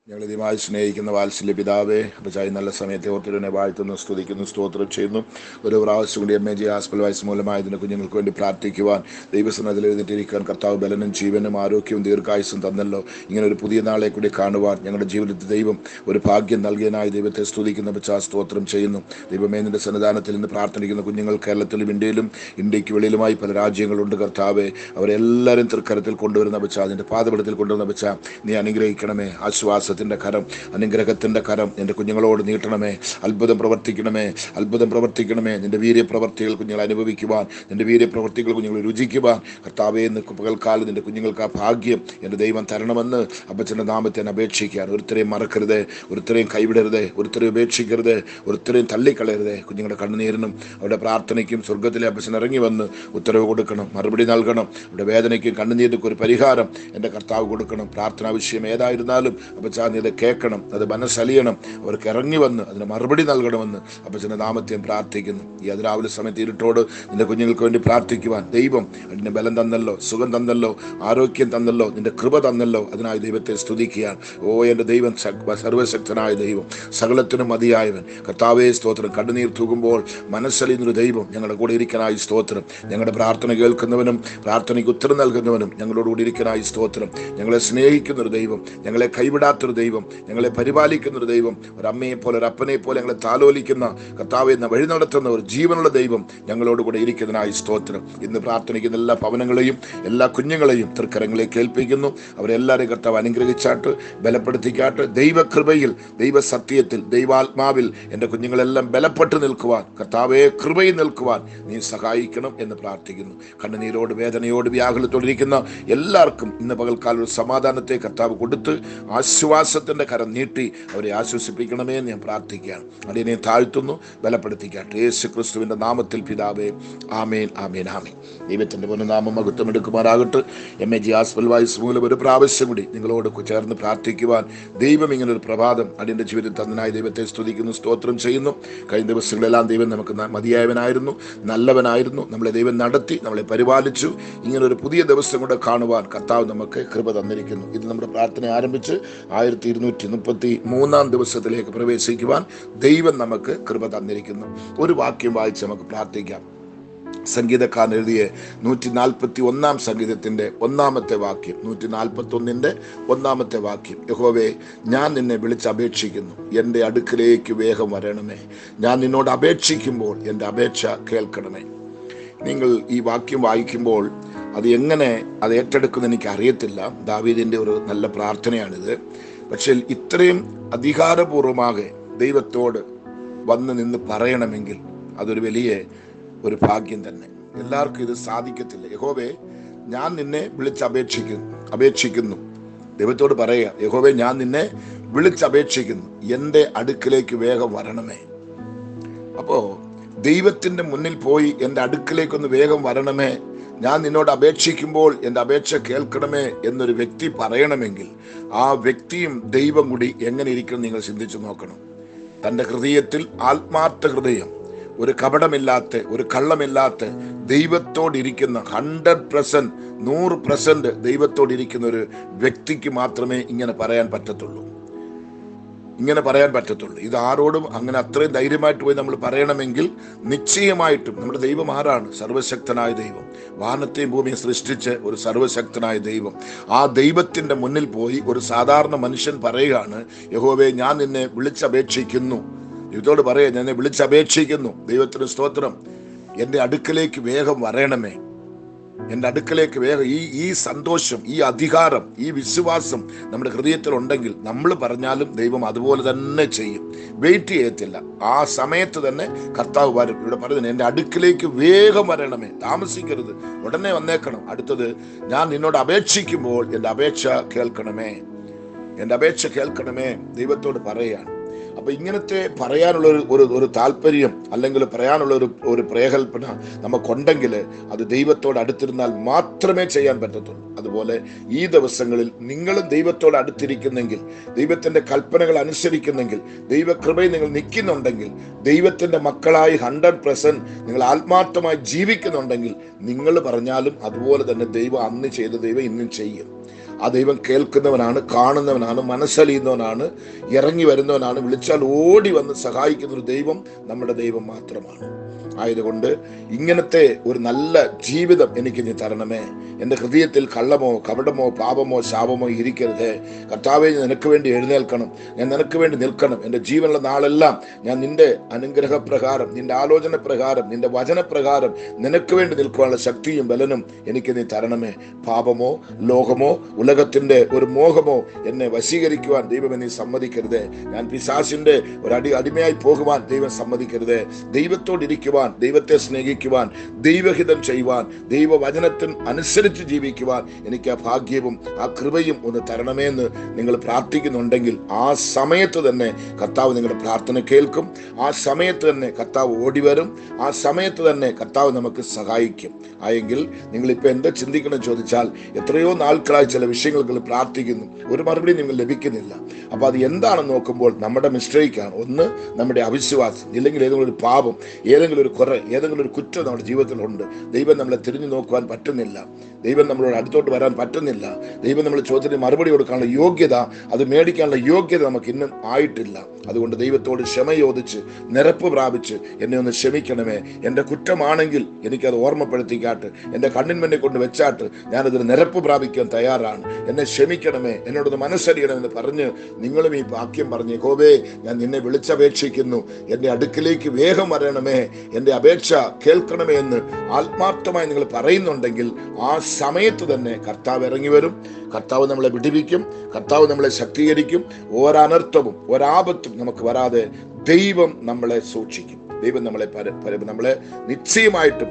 ഞങ്ങൾ ഇതുമായി സ്നേഹിക്കുന്ന വാത്സല്യ പിതാവേ, അപ്പച്ചായി നല്ല സമയത്തെ ഓർത്തിരുന്നെ വാഴ്ത്തുന്നു, സ്തുതിക്കുന്നു, സ്തോത്രം ചെയ്യുന്നു. ഒരു പ്രാവശ്യം കൂടി MAG ഹോസ്പിറ്റൽ വയസ്സ് മൂലമായതിന് കുഞ്ഞുങ്ങൾക്ക് വേണ്ടി പ്രാർത്ഥിക്കുവാൻ, ദൈവസന്നിധിയിൽ എഴുന്നേറ്റിരിക്കാൻ കർത്താവ് ബലനും ജീവനും ആരോഗ്യവും ദീർഘായുസ്സും തന്നല്ലോ. ഇങ്ങനെ ഒരു പുതിയ നാളെ കൂടി കാണുവാൻ ഞങ്ങളുടെ ജീവിതത്തിൽ ദൈവം ഒരു ഭാഗ്യം നൽകിയതിനായി ദൈവത്തെ സ്തുതിക്കുന്ന അപ്പച്ചാ സ്തോത്രം ചെയ്യുന്നു. ദൈവമേ, നിന്റെ സന്നിധാനത്തിൽ നിന്ന് പ്രാർത്ഥിക്കുന്ന കുഞ്ഞുങ്ങൾ കേരളത്തിലും ഇന്ത്യയിലും ഇന്ത്യക്ക് വെളിയിലുമായി പല രാജ്യങ്ങളുണ്ട് കർത്താവെ. അവരെല്ലാവരും തൃക്കരത്തിൽ കൊണ്ടുവരുന്ന അപ്പച്ചാ, അതിൻ്റെ പാതപടത്തിൽ കൊണ്ടുവരുന്ന അപ്പച്ചാ, നീ അനുഗ്രഹിക്കണമേ. ആശ്വാസത്തിൻ്റെ കരം, അനുഗ്രഹത്തിൻ്റെ കരം എൻ്റെ കുഞ്ഞുങ്ങളോട് നീട്ടണമേ. അത്ഭുതം പ്രവർത്തിക്കണമേ, അത്ഭുതം പ്രവർത്തിക്കണമേ. നിൻ്റെ വീര്യപ്രവർത്തികൾ കുഞ്ഞുങ്ങൾ അനുഭവിക്കുവാൻ, നിൻ്റെ വീര്യപ്രവർത്തികൾ കുഞ്ഞുങ്ങൾ രുചിക്കുവാൻ കർത്താവേ, എന്ന് പകൽക്കാലം നിൻ്റെ കുഞ്ഞുങ്ങൾക്ക് ആ ഭാഗ്യം എൻ്റെ ദൈവം തരണമെന്ന് അപ്പച്ചൻ്റെ നാമത്തെ ഞാൻ അപേക്ഷിക്കുകയാണ്. ഒരുത്തരെയും മറക്കരുത്, ഒരുത്തരെയും കൈവിടരുത്, ഒരുത്തരെയും ഉപേക്ഷിക്കരുത്, ഒരുത്തരെയും തള്ളിക്കളയരുത്. കുഞ്ഞുങ്ങളുടെ കണ്ണുനീരിനും അവരുടെ പ്രാർത്ഥനയ്ക്കും സ്വർഗത്തിലെ അപ്പച്ചൻ ഇറങ്ങി വന്ന് ഉത്തരവ് കൊടുക്കണം, മറുപടി നൽകണം. അവരുടെ വേദനയ്ക്കും കണ്ണുനീരിനും ഒരു പരിഹാരം എൻ്റെ കർത്താവ് കൊടുക്കണം. പ്രാർത്ഥനാ വിഷയം ഏതായിരുന്നാലും അപ്പച്ചാ നീ അത് കേൾക്കണം, അത് മനസ്സലിയണം. അവർക്ക് ഇറങ്ങി വന്ന് അതിന് മറുപടി നൽകണമെന്ന് അപ്പച്ചൻ്റെ നാമത്തെയും പ്രാർത്ഥിക്കുന്നു. ഈ അതിരാവിലെ സമയത്ത് ഇരുട്ടോട് നിന്റെ കുഞ്ഞുങ്ങൾക്ക് വേണ്ടി പ്രാർത്ഥിക്കുവാൻ ദൈവം അതിന് ബലം തന്നല്ലോ, സുഖം തന്നല്ലോ, ആരോഗ്യം തന്നല്ലോ, നിന്റെ കൃപ തന്നല്ലോ. അതിനായി ദൈവത്തെ സ്തുതിക്കുകയാണ്. ഓ എൻ്റെ ദൈവം സർവശക്തനായ ദൈവം, സകലത്തിനും മതിയായവൻ കർത്താവേ സ്തോത്രം. കണ്ണുനീർ തൂകുമ്പോൾ മനസ്സലിയുന്നൊരു ദൈവം ഞങ്ങളുടെ കൂടെ ഇരിക്കാനായി സ്തോത്രം. ഞങ്ങളുടെ പ്രാർത്ഥന കേൾക്കുന്നവനും പ്രാർത്ഥനയ്ക്ക് ഉത്തരം നൽകുന്നവനും ഞങ്ങളോടുകൂടി ഇരിക്കാനായി സ്തോത്രം. ഞങ്ങളെ സ്നേഹിക്കുന്നൊരു ദൈവം, ഞങ്ങളെ കൈവിടാത്തൊരു ദൈവം, ഞങ്ങളെ പരിപാലിക്കുന്നൊരു ദൈവം, ഒരു അമ്മയെ പോലെ ഒരു അപ്പനെ പോലെ ഞങ്ങളെ താലോലിക്കുന്ന കർത്താവെ എന്ന വഴി നടത്തുന്ന ഒരു ജീവനുള്ള ദൈവം ഞങ്ങളോടുകൂടെ ഇരിക്കുന്നതിനായി സ്തോത്രം. ഇന്ന് പ്രാർത്ഥനിക്കുന്ന എല്ലാ ഭവനങ്ങളെയും എല്ലാ കുഞ്ഞുങ്ങളെയും തൃക്കരങ്ങളിലേക്ക് ഏൽപ്പിക്കുന്നു. അവരെല്ലാവരെയും കർത്താവ് അനുഗ്രഹിച്ചാട്ട് ബലപ്പെടുത്തിക്കാട്ട്. ദൈവകൃപയിൽ, ദൈവസത്യത്തിൽ, ദൈവാത്മാവിൽ എൻ്റെ കുഞ്ഞുങ്ങളെല്ലാം ബലപ്പെട്ട് നിൽക്കുവാൻ കർത്താവെ കൃപയിൽ നിൽക്കുവാൻ നീ സഹായിക്കണം എന്ന് പ്രാർത്ഥിക്കുന്നു. കണ്ണുനീരോട് വേദനയോട് വ്യാകുലത്തോടിരിക്കുന്ന എല്ലാവർക്കും ഇന്ന് പകൽക്കാലം ഒരു സമാധാനത്തെ കർത്താവ് കൊടുത്ത് ആശ്വാസത്തിൻ്റെ കരം നീട്ടി അവരെ ആശ്വസിപ്പിക്കണമേ എന്ന് ഞാൻ പ്രാർത്ഥിക്കുകയാണ്. അതിനെ താഴ്ത്തുന്നു, ബലപ്പെടുത്തിക്കാട്ടെ. യേശു ക്രിസ്തുവിൻ്റെ നാമത്തിൽ പിതാവേ, ആമേൻ, ആമേൻ, ആമേൻ. ദൈവത്തിൻ്റെ പൊന്നുനാമം മഹത്വം എടുക്കുമാറാകട്ടെ. MAG ഹോസ്പിറ്റൽ വയസ്സ് മൂലം ഒരു പ്രാവശ്യം കൂടി നിങ്ങളോട് ചേർന്ന് പ്രാർത്ഥിക്കുവാൻ ദൈവം ഇങ്ങനൊരു പ്രഭാതം അതിൻ്റെ ജീവിതത്തിൽ തന്നതിനായി ദൈവത്തെ സ്തുതിക്കുന്നു, സ്തോത്രം ചെയ്യുന്നു. കഴിഞ്ഞ ദിവസങ്ങളെല്ലാം ദൈവം നമുക്ക് മതിയായവനായിരുന്നു, നല്ലവനായിരുന്നു. നമ്മളെ ദൈവം നടത്തി, നമ്മളെ പരിപാലിച്ചു. ഇങ്ങനൊരു പുതിയ ദിവസം കൂടെ കാണുവാൻ കർത്താവ് നമുക്ക് കൃപ തന്നിരിക്കുന്നു. ഇത് നമ്മുടെ പ്രാർത്ഥന ആരംഭിച്ച് 1233 ദിവസത്തിലേക്ക് പ്രവേശിക്കുവാൻ ദൈവം നമുക്ക് കൃപ തന്നിരിക്കുന്നു. ഒരു വാക്യം വായിച്ച് നമുക്ക് പ്രാർത്ഥിക്കാം. സംഗീതക്കാരൻ എഴുതിയ 141 സംഗീതത്തിൻ്റെ 1-ാമത്തെ വാക്യം, 141-ന്റെ 1-ാമത്തെ വാക്യം. യഹോവേ, ഞാൻ നിന്നെ വിളിച്ചപേക്ഷിക്കുന്നു, എൻ്റെ അടുക്കലേക്ക് വേഗം വരണമേ. ഞാൻ നിന്നോട് അപേക്ഷിക്കുമ്പോൾ എൻ്റെ അപേക്ഷ കേൾക്കണമേ. നിങ്ങൾ ഈ വാക്യം വായിക്കുമ്പോൾ അത് എങ്ങനെ അത് ഏറ്റെടുക്കുമെന്ന് എനിക്ക് അറിയത്തില്ല. ദാവീദിൻ്റെ ഒരു നല്ല പ്രാർത്ഥനയാണിത്. പക്ഷേ ഇത്രയും അധികാരപൂർവ്വമാകെ ദൈവത്തോട് വന്ന് നിന്ന് പറയണമെങ്കിൽ അതൊരു വലിയ ഒരു ഭാഗ്യം തന്നെ. എല്ലാവർക്കും ഇത് സാധിക്കത്തില്ല. യഹോവേ, ഞാൻ നിന്നെ അപേക്ഷിക്കുന്നു. ദൈവത്തോട് പറയുക, യഹോവേ, ഞാൻ നിന്നെ വിളിച്ചപേക്ഷിക്കുന്നു, എൻ്റെ അടുക്കിലേക്ക് വേഗം വരണമേ. അപ്പോൾ ദൈവത്തിൻ്റെ മുന്നിൽ പോയി എൻ്റെ അടുക്കിലേക്കൊന്ന് വേഗം വരണമേ, ഞാൻ നിന്നോട് അപേക്ഷിക്കുമ്പോൾ എൻ്റെ അപേക്ഷ കേൾക്കണമേ എന്നൊരു വ്യക്തി പറയണമെങ്കിൽ ആ വ്യക്തിയും ദൈവം കൂടി എങ്ങനെ ഇരിക്കണം നിങ്ങൾ ചിന്തിച്ചു നോക്കണം. തൻ്റെ ഹൃദയത്തിൽ ആത്മാർത്ഥ ഹൃദയം, ഒരു കപടമില്ലാത്ത, ഒരു കള്ളമില്ലാത്ത ദൈവത്തോടിരിക്കുന്ന 100%, 100% ദൈവത്തോടിരിക്കുന്ന ഒരു വ്യക്തിക്ക് മാത്രമേ ഇങ്ങനെ പറയാൻ പറ്റത്തുള്ളൂ. ഇത് ആരോടും അങ്ങനെ അത്രയും ധൈര്യമായിട്ട് പോയി നമ്മൾ പറയണമെങ്കിൽ നിശ്ചയമായിട്ടും നമ്മുടെ ദൈവം ആരാണ്? സർവശക്തനായ ദൈവം, വാനത്തെയും ഭൂമിയെ സൃഷ്ടിച്ച് ഒരു സർവശക്തനായ ദൈവം. ആ ദൈവത്തിൻ്റെ മുന്നിൽ പോയി ഒരു സാധാരണ മനുഷ്യൻ പറയുകയാണ്, യഹോവേ, ഞാൻ നിന്നെ വിളിച്ചപേക്ഷിക്കുന്നു. ദൈവത്തോട് പറയാ, ഞാൻ എന്നെ വിളിച്ചപേക്ഷിക്കുന്നു. ദൈവത്തിന് സ്തോത്രം. എൻ്റെ അടുക്കലേക്ക് വേഗം വരണമേ, എൻ്റെ അടുക്കലേക്ക് വേഗം. ഈ സന്തോഷം, ഈ അധികാരം, ഈ വിശ്വാസം നമ്മുടെ ഹൃദയത്തിൽ ഉണ്ടെങ്കിൽ നമ്മൾ പറഞ്ഞാലും ദൈവം അതുപോലെ തന്നെ ചെയ്യും. വെയിറ്റ് ചെയ്യത്തില്ല, ആ സമയത്ത് തന്നെ കർത്താവ് വരും. ഇവിടെ പറയുന്നത്, എൻ്റെ അടുക്കിലേക്ക് വേഗം വരണമേ, താമസിക്കരുത്, ഉടനെ വന്നേക്കണം. അടുത്തത്, ഞാൻ നിന്നോട് അപേക്ഷിക്കുമ്പോൾ എൻ്റെ അപേക്ഷ കേൾക്കണമേ, ദൈവത്തോട് പറയുകയാണ്. അപ്പൊ ഇങ്ങനത്തെ പറയാനുള്ള ഒരു താല്പര്യം അല്ലെങ്കിൽ പറയാനുള്ള ഒരു പ്രേകൽപ്പന നമുക്കുണ്ടെങ്കിൽ അത് ദൈവത്തോട് അടുത്തിരുന്നാൽ മാത്രമേ ചെയ്യാൻ പറ്റത്തുള്ളൂ. അതുപോലെ ഈ ദിവസങ്ങളിൽ നിങ്ങളും ദൈവത്തോട് അടുത്തിരിക്കുന്നെങ്കിൽ, ദൈവത്തിന്റെ കൽപ്പനകൾ അനുസരിക്കുന്നെങ്കിൽ, ദൈവകൃപയിൽ നിങ്ങൾ നിൽക്കുന്നുണ്ടെങ്കിൽ, ദൈവത്തിന്റെ മക്കളായി 100% നിങ്ങൾ ആത്മാർത്ഥമായി ജീവിക്കുന്നുണ്ടെങ്കിൽ, നിങ്ങൾ പറഞ്ഞാലും അതുപോലെ തന്നെ ദൈവം അന്ന് ചെയ്ത ദൈവം ഇന്നും ചെയ്യും. ആ ദൈവം കേൾക്കുന്നവനാണ്, കാണുന്നവനാണ്, മനസ്സലിയുന്നവനാണ്, ഇറങ്ങി വരുന്നവനാണ്. വിളിച്ചാൽ ഓടി വന്ന് സഹായിക്കുന്ന ഒരു ദൈവം നമ്മുടെ ദൈവം മാത്രമാണ്. ആയതുകൊണ്ട് ഇങ്ങനത്തെ ഒരു നല്ല ജീവിതം എനിക്ക് നീ തരണമേ. എൻ്റെ ഹൃദയത്തിൽ കള്ളമോ കപടമോ പാപമോ ശാപമോ ഇരിക്കരുത്. കർത്താവേ, നിനക്ക് വേണ്ടി എഴുന്നേൽക്കണം, ഞാൻ നിനക്ക് വേണ്ടി നിൽക്കണം. എൻ്റെ ജീവനുള്ള നാളെല്ലാം ഞാൻ നിന്റെ അനുഗ്രഹപ്രകാരം, നിന്റെ ആലോചന പ്രകാരം, നിന്റെ വചനപ്രകാരം നിനക്ക് വേണ്ടി നിൽക്കുവാനുള്ള ശക്തിയും ബലനും എനിക്ക് നീ തരണമേ. പാപമോ ലോകമോ ഉലകത്തിന്റെ ഒരു മോഹമോ എന്നെ വശീകരിക്കുവാൻ ദൈവം നീ സമ്മതിക്കരുത്. ഞാൻ പിശാചിന്റെ അടിമയായി പോകുവാൻ ദൈവം സമ്മതിക്കരുത്. ദൈവത്തോടിരിക്കുവാൻ, ദൈവത്തെ സ്നേഹിക്കുവാൻ, ദൈവഹിതം ചെയ്യുവാൻ, ദൈവവചനത്തിന് അനുസരിച്ച് ജീവിക്കുവാൻ എനിക്ക് ആ ഭാഗ്യവും ആ കൃപയും ഒന്ന് തരണമേ എന്ന് നിങ്ങൾ പ്രാർത്ഥിക്കുന്നുണ്ടെങ്കിൽ ആ സമയത്ത് തന്നെ കർത്താവ് നിങ്ങളുടെ പ്രാർത്ഥന കേൾക്കും. ആ സമയത്ത് തന്നെ കർത്താവ് ഓടിവരും. ആ സമയത്ത് തന്നെ കർത്താവ് നമുക്ക് സഹായിക്കും. ആയെങ്കിൽ നിങ്ങളിപ്പോൾ എന്താ ചിന്തിക്കണം ചോദിച്ചാൽ, എത്രയോ നാൾക്കായി ചില വിഷയങ്ങൾ പ്രാർത്ഥിക്കുന്നു, ഒരു മറുപടി നിങ്ങൾ ലഭിക്കുന്നില്ല. അപ്പൊ അത് എന്താണെന്ന് നോക്കുമ്പോൾ നമ്മുടെ മിസ്റ്റേക്കാണ്. ഒന്ന് നമ്മുടെ അവിശ്വാസം, ഇല്ലെങ്കിൽ ഏതെങ്കിലും ഒരു പാപം, ഏതെങ്കിലും ഒരു കുറെ, ഏതെങ്കിലും ഒരു കുറ്റം നമ്മുടെ ജീവിതത്തിലുണ്ട്. ദൈവം നമ്മളെ തിരിഞ്ഞു നോക്കുവാൻ പറ്റുന്നില്ല, ദൈവം നമ്മളോട് അടുത്തോട്ട് വരാൻ പറ്റുന്നില്ല, ദൈവം നമ്മളെ ചോദ്യത്തിന് മറുപടി കൊടുക്കാനുള്ള യോഗ്യത, അത് മേടിക്കാനുള്ള യോഗ്യത നമുക്ക് ഇന്നും ആയിട്ടില്ല. അതുകൊണ്ട് ദൈവത്തോട് ക്ഷമ ചോദിച്ച് നിരപ്പ് പ്രാപിച്ച് എന്നെ ഒന്ന് ക്ഷമിക്കണമേ, എൻ്റെ കുറ്റമാണെങ്കിൽ എനിക്കത് ഓർമ്മപ്പെടുത്തിക്കാട്ട്, എൻ്റെ കണ്ണിന്മന്നെ കൊണ്ട് വെച്ചാട്ട് ഞാനതിന് നിരപ്പ് പ്രാപിക്കാൻ തയ്യാറാണ്, എന്നെ ക്ഷമിക്കണമേ, എന്നോടൊന്ന് മനസ്സറിയണമെന്ന് പറഞ്ഞ് നിങ്ങളും ഈ വാക്യം പറഞ്ഞ്, യഹോവേ, ഞാൻ നിന്നെ വിളിച്ചപേക്ഷിക്കുന്നു, എൻ്റെ അടുക്കിലേക്ക് വേഗം വരണമേ, എൻ്റെ അപേക്ഷ കേൾക്കണമേ എന്ന് ആത്മാർത്ഥമായി നിങ്ങൾ പറയുന്നുണ്ടെങ്കിൽ ആ സമയത്ത് തന്നെ കർത്താവ് ഇറങ്ങി വരും. കർത്താവ് നമ്മളെ വിടിവിക്കും, കർത്താവ് നമ്മളെ ശക്തീകരിക്കും. ഒരനർത്ഥവും ഒരാപത്തും നമുക്ക് വരാതെ ദൈവം നമ്മളെ സൂക്ഷിക്കും. ദൈവം നമ്മളെ നിശ്ചയമായിട്ടും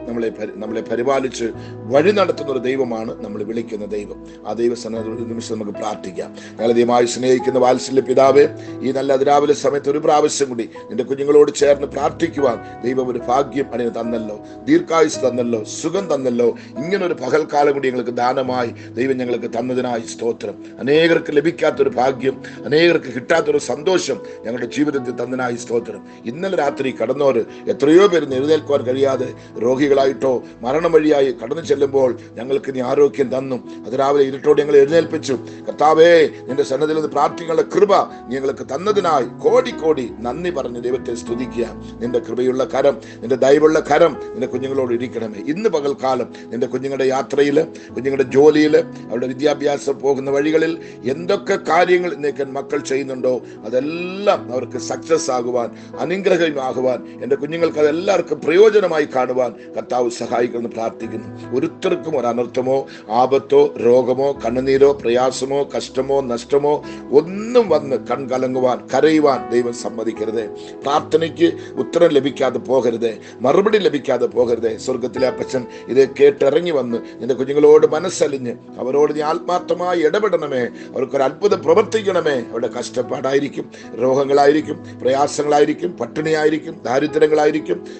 നമ്മളെ പരിപാലിച്ച് വഴി നടത്തുന്ന ഒരു ദൈവമാണ് നമ്മൾ വിളിക്കുന്ന ദൈവം. ആ ദൈവസന്നിധിയിൽ ഒരു നിമിഷം നമുക്ക് പ്രാർത്ഥിക്കാം. ഞങ്ങളെ ദൈവമായി സ്നേഹിക്കുന്ന വാത്സല്യ പിതാവേ, ഈ നല്ല അതിരാവിലെ സമയത്ത് ഒരു പ്രാവശ്യം കൂടി നിന്റെ കുഞ്ഞുങ്ങളോട് ചേർന്ന് പ്രാർത്ഥിക്കുവാൻ ദൈവം ഒരു ഭാഗ്യം അണിന് തന്നല്ലോ, ദീർഘായുസ് തന്നല്ലോ, സുഖം തന്നല്ലോ. ഇങ്ങനൊരു പകൽക്കാലം കൂടി ഞങ്ങൾക്ക് ദാനമായി ദൈവം ഞങ്ങൾക്ക് തന്നതിനായി സ്തോത്രം. അനേകർക്ക് ലഭിക്കാത്തൊരു ഭാഗ്യം, അനേകർക്ക് കിട്ടാത്തൊരു സന്തോഷം ഞങ്ങളുടെ ജീവിതത്തിൽ തന്നതിനായി സ്തോത്രം. ഇന്നലെ രാത്രി കടന്നവർ എത്രയോ പേര് എഴുന്നേൽക്കുവാൻ കഴിയാതെ രോഗികളായിട്ടോ മരണം വഴിയായി കടന്നു ചെല്ലുമ്പോൾ ഞങ്ങൾക്ക് നീ ആരോഗ്യം തന്നു. അത് രാവിലെ ഇരുട്ടോടെ ഞങ്ങൾ എഴുന്നേൽപ്പിച്ചു. കർത്താവേ, നിന്റെ സന്നദ്ധയിൽ നിന്ന് പ്രാർത്ഥിക്കാനുള്ള കൃപ ഞങ്ങൾക്ക് തന്നതിനായി കോടി കോടി നന്ദി പറഞ്ഞ് ദൈവത്തെ സ്തുതിക്കുക. നിന്റെ കൃപയുള്ള കരം, നിന്റെ ദയവുള്ള കരം നിന്റെ കുഞ്ഞുങ്ങളോട് ഇരിക്കണമേ. ഇന്ന് പകൽക്കാലം നിന്റെ കുഞ്ഞുങ്ങളുടെ യാത്രയിൽ, കുഞ്ഞുങ്ങളുടെ ജോലിയിൽ, അവരുടെ വിദ്യാഭ്യാസം പോകുന്ന വഴികളിൽ എന്തൊക്കെ കാര്യങ്ങൾ ഇന്നേക്ക് മക്കൾ ചെയ്യുന്നുണ്ടോ അതെല്ലാം അവർക്ക് സക്സസ് ആകുവാൻ, അനുഗ്രഹമാകുവാൻ, എൻ്റെ കുഞ്ഞുങ്ങൾക്ക് അതെല്ലാവർക്കും പ്രയോജനമായി കാണുവാൻ കർത്താവ് സഹായിക്കുമെന്ന് പ്രാർത്ഥിക്കുന്നു. ഒരുത്തർക്കും ഒരു അനർത്ഥമോ ആപത്തോ രോഗമോ കണ്ണുനീരോ പ്രയാസമോ കഷ്ടമോ നഷ്ടമോ ഒന്നും വന്ന് കൺകലങ്ങുവാൻ, കരയുവാൻ ദൈവം സമ്മതിക്കരുത്. പ്രാർത്ഥനയ്ക്ക് ഉത്തരം ലഭിക്കാതെ പോകരുത്, മറുപടി ലഭിക്കാതെ പോകരുത്. സ്വർഗത്തിലെ അപ്പച്ചൻ ഇത് കേട്ടിറങ്ങി വന്ന് നിന്റെ കുഞ്ഞുങ്ങളോട് മനസ്സലിഞ്ഞ് അവരോട് നീ ആത്മാർത്ഥമായി ഇടപെടണമേ, അവർക്കൊരു അത്ഭുതം പ്രവർത്തിക്കണമേ. അവരുടെ കഷ്ടപ്പാടായിരിക്കും, രോഗങ്ങളായിരിക്കും, പ്രയാസങ്ങളായിരിക്കും, പട്ടിണിയായിരിക്കും, ദാരിദ്ര്യങ്ങളായിരിക്കും,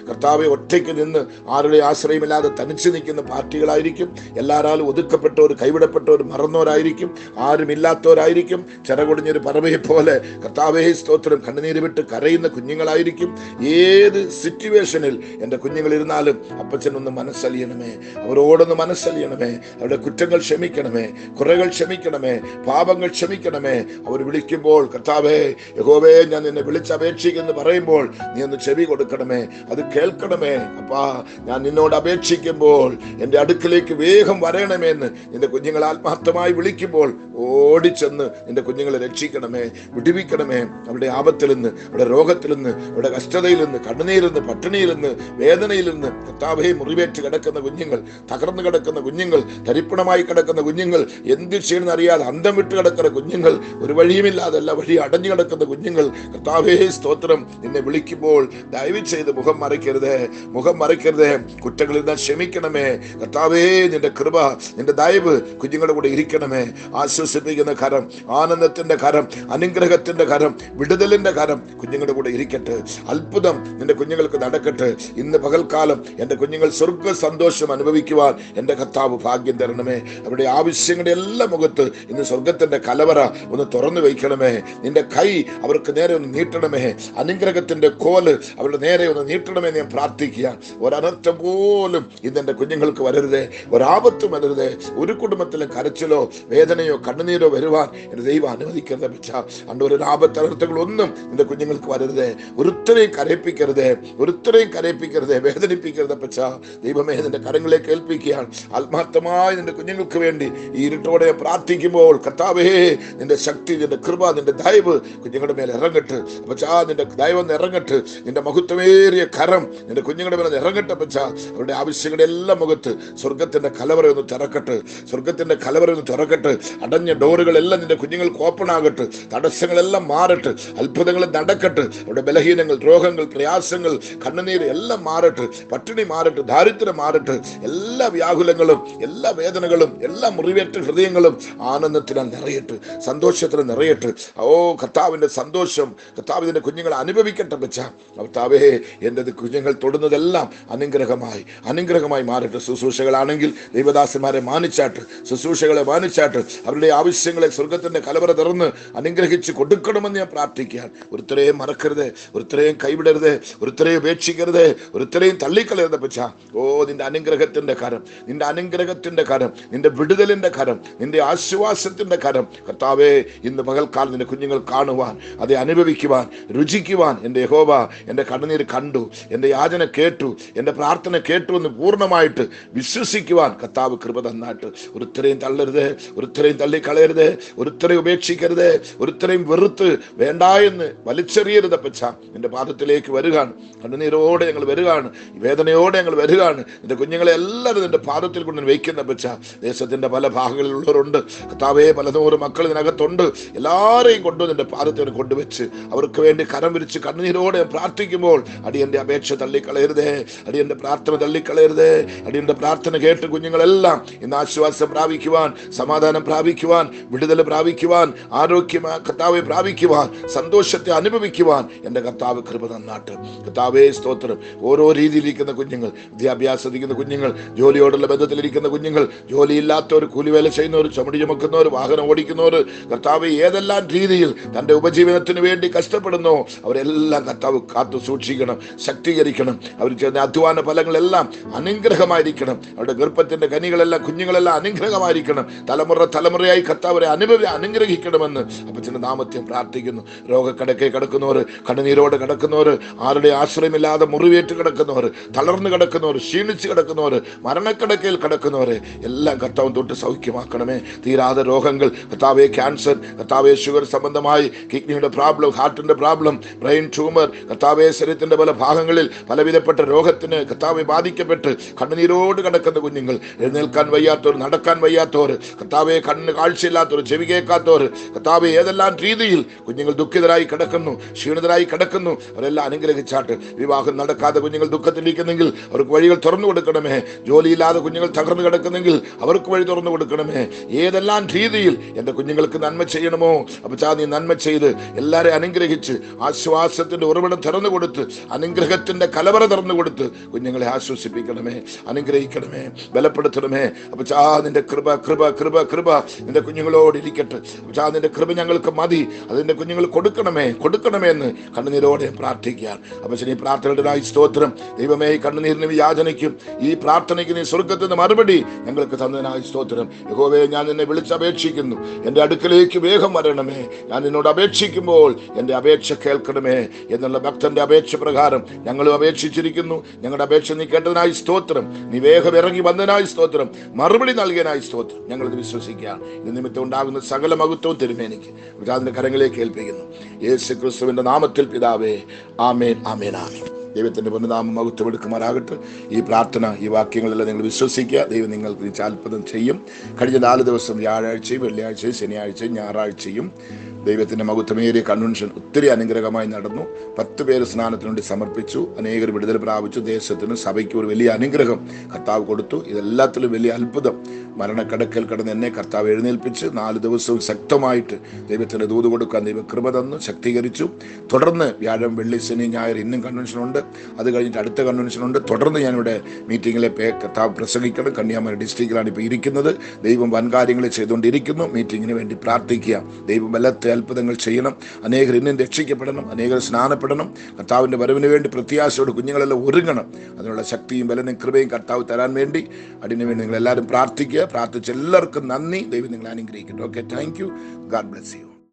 കർത്താവെ ഒറ്റയ്ക്ക് നിന്ന് ആരുടെ ആശ്രയമില്ലാതെ തനിച്ചു നിൽക്കുന്ന പാർട്ടികളായിരിക്കും, എല്ലാവരും ഒതുക്കപ്പെട്ടവർ, കൈവിടപ്പെട്ടവർ, മറന്നവരായിരിക്കും, ആരുമില്ലാത്തവരായിരിക്കും, ചിറകൊടിഞ്ഞൊരു പറവയെ പോലെ കർത്താവേ സ്തോത്രം കണ്ണുനീര് വിട്ട് കരയുന്ന കുഞ്ഞുങ്ങളായിരിക്കും. ഏത് സിറ്റുവേഷനിൽ എൻ്റെ കുഞ്ഞുങ്ങൾ ഇരുന്നാലും അപ്പച്ചൻ ഒന്ന് മനസ്സലിയണമേ, അവരോടൊന്ന് മനസ്സലിയണമേ, അവരുടെ കുറ്റങ്ങൾ ക്ഷമിക്കണമേ, കുറകൾ ക്ഷമിക്കണമേ, പാപങ്ങൾ ക്ഷമിക്കണമേ. അവർ വിളിക്കുമ്പോൾ കർത്താവേ, യഹോവേ, ഞാൻ നിന്നെ വിളിച്ചപേക്ഷിക്കുന്നു പറയുമ്പോൾ നീ ഒന്ന് ചെവി കൊടുക്കണമേ, അത് കേൾക്കണമേ. അപ്പാ, ഞാൻ നിന്നോട് അപേക്ഷിക്കുമ്പോൾ എൻ്റെ അടുക്കിലേക്ക് വേഗം വരണമേ എന്ന് നിന്റെ കുഞ്ഞുങ്ങൾ ആത്മാർത്ഥമായി വിളിക്കുമ്പോൾ ഓടിച്ചെന്ന് നിന്റെ കുഞ്ഞുങ്ങളെ രക്ഷിക്കണമേ, വിടുവിക്കണമേ. അവരുടെ ആപത്തിൽ നിന്ന്, അവരുടെ രോഗത്തിൽ നിന്ന്, അവരുടെ കഷ്ടതയിൽ നിന്ന്, കണ്ണുനീരിൽ നിന്ന്, പട്ടിണിയിൽ നിന്ന്, വേദനയിൽ നിന്ന് കർത്താവേ, മുറിവേറ്റ് കിടക്കുന്ന കുഞ്ഞുങ്ങൾ, തകർന്നു കിടക്കുന്ന കുഞ്ഞുങ്ങൾ, തരിപ്പണമായി കിടക്കുന്ന കുഞ്ഞുങ്ങൾ, എന്ത് ചെയ്യണമെന്ന് അറിയാതെ അന്തം വിട്ട് കിടക്കുന്ന കുഞ്ഞുങ്ങൾ, ഒരു വഴിയുമില്ലാതെ എല്ലാ വഴി അടഞ്ഞു കിടക്കുന്ന കുഞ്ഞുങ്ങൾ, കർത്താവേ സ്തോത്രം, നിന്നെ വിളിക്കുമ്പോൾ ദയവ് ചെയ്ത് മുഖം മറയ്ക്കരുത്, മുഖം മറയ്ക്കരുത്. കുറ്റങ്ങളിൽ നിന്ന് ക്ഷമിക്കണമേ കർത്താവേ. നിന്റെ കൃപ, നിന്റെ ദയവ് കുഞ്ഞുങ്ങളുടെ കൂടെ ഇരിക്കണമേ. ആശ്വസിപ്പിക്കുന്ന കരം, ആനന്ദത്തിന്റെ കരം, അനുഗ്രഹത്തിന്റെ കരം, വിടുതലിന്റെ കരം കുഞ്ഞുങ്ങളുടെ കൂടെ ഇരിക്കട്ടെ. അത്ഭുതം നിന്റെ കുഞ്ഞുങ്ങൾക്ക് നടക്കട്ടെ. ഇന്ന് പകൽക്കാലം എൻ്റെ കുഞ്ഞുങ്ങൾ സ്വർഗ സന്തോഷം അനുഭവിക്കുവാൻ എൻ്റെ കർത്താവ് ഭാഗ്യം തരണമേ. അവരുടെ ആവശ്യങ്ങളുടെ എല്ലാ മുഖത്ത് ഇന്ന് സ്വർഗത്തിന്റെ കലവറ ഒന്ന് തുറന്നു വയ്ക്കണമേ. നിന്റെ കൈ അവർക്ക് നേരെ ഒന്ന് നീട്ടണമേ. അനുഗ്രഹത്തിന്റെ കോല് അവരുടെ നേരെ ഒന്ന് നീട്ടണമേ ഞാൻ പ്രാർത്ഥിക്കുക. ഒരനർത്ഥം പോലും ഇന്ന് എൻ്റെ കുഞ്ഞുങ്ങൾക്ക് വരരുതേ, ഒരാപത്തും വരരുതേ. ഒരു കുടുംബത്തിലെ കരച്ചിലോ വേദനയോ കണ്ണുനീരോ വരുവാൻ എൻ്റെ ദൈവം അനുവദിക്കരുത് അപ്പച്ച. ഒരു ആപത്തനർത്ഥങ്ങളൊന്നും നിന്റെ കുഞ്ഞുങ്ങൾക്ക് വരരുതേ. ഒരുത്തരെയും കരയിപ്പിക്കരുതേ, ഒരുത്തരെയും കരയിപ്പിക്കരുതേ, വേദനിപ്പിക്കരുത് അപ്പച്ച. ദൈവമേ, നിന്റെ കരങ്ങളിലേക്ക് ഏൽപ്പിക്കുകയാണ്. ആത്മാർത്ഥമായി നിന്റെ കുഞ്ഞുങ്ങൾക്ക് വേണ്ടി ഈ ഇരുട്ടോടെ പ്രാർത്ഥിക്കുമ്പോൾ കർത്താവേ, നിന്റെ ശക്തി, നിന്റെ കൃപ, നിന്റെ ദയവ് കുഞ്ഞുങ്ങളുടെ മേലെ ഇറങ്ങട്ട് അപ്പച്ചാ. നിന്റെ ദയവൊന്ന് ഇറങ്ങട്ട്, നിന്റെ മഹത്വമേറിയ കരം നിന്റെ കുഞ്ഞുങ്ങളുടെ മേലെ ഇറങ്ങട്ടെ അപ്പച്ചാ. അവരുടെ ആവശ്യങ്ങളുടെ എല്ലാം മുഖത്ത് സ്വർഗത്തിന്റെ കലവറ ഒന്ന് തുറക്കട്ടെ, സ്വർഗത്തിന്റെ കലവറ ഒന്ന് തുറക്കട്ടെ. അടഞ്ഞ ഡോറുകളെല്ലാം നിന്റെ കുഞ്ഞുങ്ങൾക്ക് ഓപ്പൺ ആകട്ടെ, തടസ്സങ്ങളെല്ലാം മാറട്ടെ, അത്ഭുതങ്ങൾ നടക്കട്ടെ. അവരുടെ ബലഹീനങ്ങൾ, രോഗങ്ങൾ, പ്രയാസങ്ങൾ, കണ്ണുനീര് എല്ലാം മാറട്ടെ, പട്ടിണി മാറട്ടെ, ദാരിദ്ര്യം മാറട്ടെ. എല്ലാ വ്യാകുലങ്ങളും, എല്ലാ വേദനകളും, എല്ലാ മുറിവേറ്റ ഹൃദയങ്ങളും ആനന്ദത്തിനാൽ നിറയട്ടെ, സന്തോഷത്തിൽ നിറയട്ടെ. ഓ കർത്താവിന്റെ സന്തോഷം കർത്താവിന്റെ കുഞ്ഞുങ്ങളെ അനുഭവിക്കട്ടെ വെച്ച കർത്താവേ. എൻ്റെ കുഞ്ഞുങ്ങൾ തൊടുന്നതെല്ലാം അനുഗ്രഹമായി മാറട്ടെ. ശുശ്രൂഷകളാണെങ്കിൽ ദൈവദാസന്മാരെ മാനിച്ചാട്ട്, ശുശ്രൂഷകളെ മാനിച്ചാട്ട് അവരുടെ ആവശ്യങ്ങളെ സ്വർഗത്തിന്റെ കലവറ തുറന്ന് അനുഗ്രഹിച്ച് കൊടുക്കണമെന്ന് ഞാൻ പ്രാർത്ഥിക്കുകയാണ്. ഒരുത്തരെയും മറക്കരുത്, ഒരുത്തരെയും കൈവിടരുത്, ഒരുത്തരെയും ഉപേക്ഷിക്കരുത്, ഒരുത്തരെയും തള്ളിക്കളയരുത് പച്ച. ഓ നിന്റെ അനുഗ്രഹത്തിന്റെ കരം, നിന്റെ അനുഗ്രഹത്തിന്റെ കരം, നിന്റെ വിടുതലിന്റെ കരം, നിന്റെ ആശ്വാസത്തിന്റെ കരം കർത്താവേ ഇന്ന് പകൽക്കാലം നിന്റെ കുഞ്ഞുങ്ങൾ കാണുവാൻ, അത് അനുഭവിക്കുവാൻ, രുചിക്കുവാൻ എൻ്റെ യഹോവ എൻ്റെ കണ്ണുനീര് കണ്ടു, എൻ്റെ യാചന കേട്ടു, എൻ്റെ പ്രാർത്ഥന കേട്ടു എന്ന് പൂർണ്ണമായിട്ട് വിശ്വസിക്കുവാൻ കർത്താവ് കൃപ തന്നാട്ട്. ഒരുത്തരെയും തള്ളരുത്, ഒരുത്തരെയും തള്ളിക്കളയരുത്, ഒരുത്തരെയും ഉപേക്ഷിക്കരുത്, ഒരുത്തരെയും വെറുത്ത് വേണ്ട എന്ന് വലിച്ചെറിയരുത് പച്ച. എൻ്റെ പാദത്തിലേക്ക് വരികയാണ്, കണ്ണുനീരോടെ ഞങ്ങൾ വരികയാണ്, വേദനയോടെ ഞങ്ങൾ വരികയാണ്. എൻ്റെ കുഞ്ഞുങ്ങളെ എല്ലാവരും നിന്റെ പാദത്തിൽ കൊണ്ട് വയ്ക്കുന്ന പച്ച. ദേശത്തിന്റെ പല ഭാഗങ്ങളിലുള്ളവരുണ്ട് കർത്താവേ, പല നൂറ് മക്കൾ ഇതിനകത്തുണ്ട്. എല്ലാവരെയും കൊണ്ടു നിന്റെ പാദത്തിൽ കൊണ്ടുവച്ച് അവർക്ക് വേണ്ടി കരം വിരിച്ച് കണ്ണുനീരോടെ പ്രാർത്ഥിക്കുമ്പോൾ അടിയന്റെ അപേക്ഷ തള്ളിക്കളയരുതേ, അടിയന്റെ പ്രാർത്ഥന തള്ളിക്കളയരുതേ. അടിയന്റെ പ്രാർത്ഥന കേട്ട് കുഞ്ഞുങ്ങളെല്ലാം ഇന്ന് ആശ്വാസം പ്രാപിക്കുവാൻ, സമാധാനം പ്രാപിക്കുവാൻ, വിടുതൽ പ്രാപിക്കുവാൻ, ആരോഗ്യം കർത്താവെ പ്രാപിക്കുവാൻ, സന്തോഷത്തെ അനുഭവിക്കുവാൻ എൻ്റെ കർത്താവ് കൃപ തന്നാട്ട്. കർത്താവേ സ്തോത്രം. ഓരോ രീതിയിലിരിക്കുന്ന കുഞ്ഞുങ്ങൾ, വിദ്യാഭ്യാസത്തിരിക്കുന്ന കുഞ്ഞുങ്ങൾ, ജോലിയോടുള്ള ബന്ധത്തിലിരിക്കുന്ന കുഞ്ഞുങ്ങൾ, ജോലിയില്ലാത്തവർ, കൂലിവേല ചെയ്യുന്നവർ, ചുമടി ചുമക്കുന്നവർ, വാഹനം ഓടിക്കുന്നവർ, കർത്താവ് ഏതെല്ലാം രീതിയിൽ തൻ്റെ ഉപജീവനത്തിന് വേണ്ടി കഷ്ടപ്പെടുന്നോ അവരെല്ലാം കർത്താവ് കാത്തു സൂക്ഷിക്കണം, ശക്തീകരിക്കണം. അവർ ചെയ്യുന്ന അധ്വാന ഫലങ്ങളെല്ലാം അനുഗ്രഹമായിരിക്കണം. അവരുടെ ഗർഭത്തിന്റെ കനികളെല്ലാം, കുഞ്ഞുങ്ങളെല്ലാം അനുഗ്രഹമായിരിക്കണം. തലമുറയായി കർത്താവരെ അനുഗ്രഹിക്കണമെന്ന് അപ്പച്ചന്റെ നാമത്തെ പ്രാർത്ഥിക്കുന്നു. രോഗക്കടക്കെ കിടക്കുന്നവർ, കണ്ണുനീരോടെ കിടക്കുന്നവർ, ആരുടെ ആശ്രയമില്ലാതെ മുറിവേറ്റ് കിടക്കുന്നവർ, തളർന്നു കിടക്കുന്നവർ, ക്ഷീണിച്ച് കിടക്കുന്നവർ, മരണക്കിടക്കയിൽ കിടക്കുന്നവരെ എല്ലാം കർത്താവ് തൊട്ട് സൗഖ്യമാക്കണമേ. തീരാതെ രോഗങ്ങൾ കർത്താവെ, ക്യാൻസർ കർത്താവെ, ഷുഗർ സംബന്ധമായി കിഡ്നിയുടെ പ്രോബ്ലം, ഹാർട്ടിന്റെ പ്രോബ്ലം, ബ്രെയിൻ ട്യൂമർ കർത്താവെ, ശരീരത്തിന്റെ പല ഭാഗങ്ങളിൽ പലവിധപ്പെട്ട രോഗത്തിന് കർത്താവെ ബാധിക്കപ്പെട്ട് കണ്ണുനീരോട് കിടക്കുന്ന കുഞ്ഞുങ്ങൾ, എഴുന്നേൽക്കാൻ വയ്യാത്തവർ, നടക്കാൻ വയ്യാത്തവർ, കർത്താവെ കണ്ണ് കാഴ്ചയില്ലാത്തവർ, ചെവി കേൾക്കാത്തവർ, കർത്താവെ ഏതെല്ലാം രീതിയിൽ കുഞ്ഞുങ്ങൾ ദുഃഖിതരായി കിടക്കുന്നു, ക്ഷീണിതരായി കിടക്കുന്നു, അവരെല്ലാം അനുഗ്രഹിച്ചാട്ട്. വിവാഹം നടക്കാതെ കുഞ്ഞുങ്ങൾ ദുഃഖത്തിലിരിക്കുന്നെങ്കിൽ അവർക്ക് വഴികൾ തുറന്നു കൊടുക്കണമേ. ജോലിയില്ലാതെ കുഞ്ഞുങ്ങൾ തകർന്നു കിടക്കുന്നെങ്കിൽ അവർക്ക് വഴി തുറന്നു കൊടുക്കണമേ. ഏതെല്ലാം രീതിയിൽ എൻ്റെ കുഞ്ഞുങ്ങൾക്ക് നന്മ ചെയ്യണമോ അപ്പച്ചാ നീ നന്മ ചെയ്ത് എല്ലാവരെയും അനുഗ്രഹിച്ച് ആശ്വാസത്തിന്റെ ഉറവിടം തുറന്നു കൊടുത്ത്, അനുഗ്രഹത്തിന്റെ കലവറ തുറന്നു കൊടുത്ത് കുഞ്ഞുങ്ങളെ ആശ്വസിപ്പിക്കണമേ, അനുഗ്രഹിക്കണമേ, ബലപ്പെടുത്തണമേ. അപ്പച്ചാ നിന്റെ കൃപ കൃപ കൃപ കൃപ നിന്റെ കുഞ്ഞുങ്ങളോട് ഇരിക്കട്ടെ. അപ്പച്ചാ നിന്റെ കൃപ ഞങ്ങൾക്ക് മതി, അതിന്റെ കുഞ്ഞുങ്ങൾ കൊടുക്കണമേ എന്ന് കണ്ണുനീരോടെ പ്രാർത്ഥിക്കാൻ. അപ്പച്ചൻ ഈ പ്രാർത്ഥനയുടേതായി സ്തോത്രം. ദൈവമേ, ഈ കണ്ണുനീരിനും യാചനയ്ക്കും ഈ പ്രാർത്ഥനയ്ക്ക് നീ സ്വർഗത്തിന്റെ മറുപടി ഞങ്ങൾക്ക് തന്നതിനായി സ്തോത്രം. യഹോവേ, ഞാൻ നിന്നെ വിളിച്ചപേക്ഷിക്കുന്നു, എൻ്റെ അടുക്കലേക്ക് വേഗം വരണമേ. ഞാൻ നിന്നോട് അപേക്ഷിക്കുമ്പോൾ എൻ്റെ അപേക്ഷ കേൾക്കണമേ എന്നുള്ള ഭക്തന്റെ അപേക്ഷ പ്രകാരം ഞങ്ങളും അപേക്ഷിച്ചിരിക്കുന്നു. ഞങ്ങളുടെ അപേക്ഷ നീ കേട്ടതിനായി സ്തോത്രം. നീ വേഗം ഇറങ്ങി വന്നതിനായി സ്തോത്രം. മറുപടി നൽകിയതിനായി സ്തോത്രം. ഞങ്ങളിത് വിശ്വസിക്കാം. ഇത് നിമിത്തം ഉണ്ടാകുന്ന സകല മഹത്വവും തിരുമേനിക്ക് അതിന്റെ കരങ്ങളിലേക്ക് ഏൽപ്പിക്കുന്നു. യേശു ക്രിസ്തുവിന്റെ നാമത്തിൽ പിതാവേ, ആമേൻ, ആമേൻ, ആമേൻ. ദൈവത്തിന്റെ പൊന്നുനാമം മഹത്വം എടുക്കുമാറാകട്ടെ. ഈ പ്രാർത്ഥന, ഈ വാക്യങ്ങളെല്ലാം നിങ്ങൾ വിശ്വസിക്കുക. ദൈവം നിങ്ങൾക്ക് അത്ഭുതം ചെയ്യും. കഴിഞ്ഞ 4 ദിവസം വ്യാഴാഴ്ചയും വെള്ളിയാഴ്ചയും ശനിയാഴ്ചയും ഞായറാഴ്ചയും ദൈവത്തിൻ്റെ മഹത്വമേറിയ കൺവെൻഷൻ ഒത്തിരി അനുഗ്രഹമായി നടന്നു. 10 പേര് സ്നാനത്തിന് വേണ്ടി സമർപ്പിച്ചു. അനേകർ വിടുതൽ പ്രാപിച്ചു. ദേശത്തിന് സഭയ്ക്ക് ഒരു വലിയ അനുഗ്രഹം കർത്താവ് കൊടുത്തു. ഇതെല്ലാത്തിലും വലിയ അത്ഭുതം. മരണക്കടക്കൽ കിടന്ന് എന്നെ കർത്താവ് എഴുന്നേൽപ്പിച്ച് 4 ദിവസവും ശക്തമായിട്ട് ദൈവത്തിന് ദൂത് കൊടുക്കാൻ ദൈവം കൃപ തന്നു, ശക്തീകരിച്ചു. തുടർന്ന് വ്യാഴം, വെള്ളി, ശനി, ഞായർ ഇന്നും കൺവെൻഷനുണ്ട്. അത് കഴിഞ്ഞിട്ട് അടുത്ത കൺവെൻഷനുണ്ട്. തുടർന്ന് ഞാനിവിടെ മീറ്റിങ്ങിലെ കർത്താവ് പ്രസംഗിക്കണം. കന്യാകുമാരി ഡിസ്ട്രിക്റ്റിലാണ് ഇപ്പോൾ ഇരിക്കുന്നത്. ദൈവം വൻകാര്യങ്ങൾ ചെയ്തുകൊണ്ടിരിക്കുന്നു. മീറ്റിങ്ങിന് വേണ്ടി പ്രാർത്ഥിക്കുക. ദൈവം ബലത്തെ അത്ഭുതങ്ങൾ ചെയ്യണം. അനേകർ ഇന്നും രക്ഷിക്കപ്പെടണം, അനേകർ സ്നാനപ്പെടണം. കർത്താവിൻ്റെ വരവിന് വേണ്ടി പ്രത്യാശയോട് കുഞ്ഞുങ്ങളെല്ലാം ഒരുങ്ങണം. അതിനുള്ള ശക്തിയും ബലനും കൃപയും കർത്താവ് തരാൻ വേണ്ടി നിങ്ങളെല്ലാവരും പ്രാർത്ഥിക്കുക. പ്രാർത്ഥിച്ച എല്ലാവർക്കും നന്ദി. ദൈവം നിങ്ങളെ അനുഗ്രഹിക്കട്ടെ. Okay, thank you. God bless you.